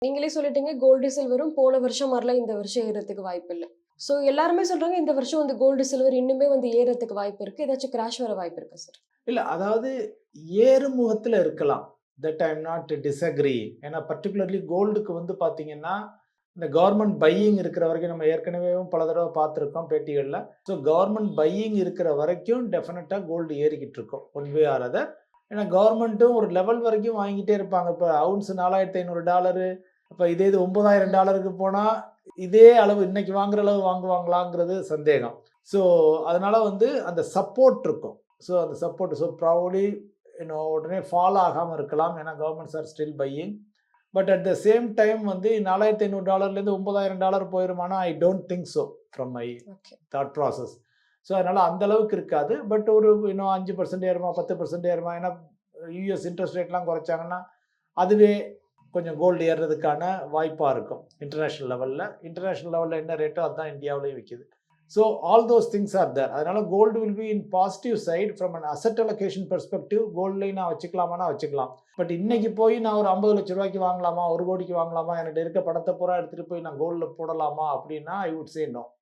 நீங்களே சொல்லிட்டீங்க கோல்டு, சில்வரும் போன வருஷம் மாரிலாம் இந்த வருஷம் ஏறதுக்கு வாய்ப்பு இல்ல. ஸோ எல்லாருமே சொல்றாங்க இந்த வருஷம் வந்து கோல்டு, சில்வர் இன்னுமே வந்து ஏறதுக்கு வாய்ப்பு இருக்கு. ஏதாச்சும் கிராஷ் வர வாய்ப்பு இருக்கா சார்? இல்ல அதாவது ஏறுமுகத்துல இருக்கலாம். That I am not disagree. ஏன்னா பர்ட்டிகுலர்லி கோல்டுக்கு வந்து பார்த்தீங்கன்னா, இந்த கவர்ன்மென்ட் பையிங் இருக்கிற வரைக்கும் நம்ம ஏற்கனவேவும் பல தடவ பார்த்திருக்கோம் பேட்டிகள்ல. ஸோ கவர்ன்மென்ட் பையிங் இருக்கிற வரைக்கும் டெஃபினட்டா கோல்டு ஏறிக்கிட்டு இருக்கும். One way or other. ஏன்னா கவர்ன்மென்ட்டும் ஒரு லெவல் வரைக்கும் வாங்கிட்டே இருப்பாங்க. இப்ப அவுன்ஸ் $4,500 அப்ப இதே இது $9,000க்கு போனா, இதே அளவு இன்னைக்கு வாங்குற அளவு வாங்குவாங்களாங்கிறது சந்தேகம். ஸோ அதனால வந்து அந்த சப்போர்ட் இருக்கும். ஸோ அந்த சப்போர்ட் ப்ராபப்லி உடனே ஃபால் ஆகாம இருக்கலாம். ஏன்னா governments are still buying. But at the same time வந்து $4,500லேருந்து $9,000 போயிருமானா, I don't think so from my okay. Thought process. So அதனால அந்த அளவுக்கு இருக்காது. பட் ஒரு 5% ஏறுமா, 10% ஏறுமா? ஏன்னா யுஎஸ் இன்ட்ரெஸ்ட் ரேட்லாம் குறைச்சாங்கன்னா, அதுவே கொஞ்சம் கோல்டு ஏறுறதுக்கான வாய்ப்பா இருக்கும். இன்டர்நேஷனல் லெவல்ல என்ன ரேட்டோ அதான் இந்தியாவிலயும் விக்குது. So all those things are there. அதனால gold will be in positive side from an asset allocation perspective. கோல்ட்லயும் நான் வச்சுக்கலாமான்னா வச்சுக்கலாம். பட் இன்னைக்கு போய் நான் ஒரு ₹50,00,000 வாங்கலாமா? 1,00,00,000 வாங்கலாமா? என்கிட்ட இருக்க பணத்த பூரா எடுத்துட்டு போய் நான் கோல்ட்ல போடலாமா? அப்படின்னா ஐ வுட் சே நோ.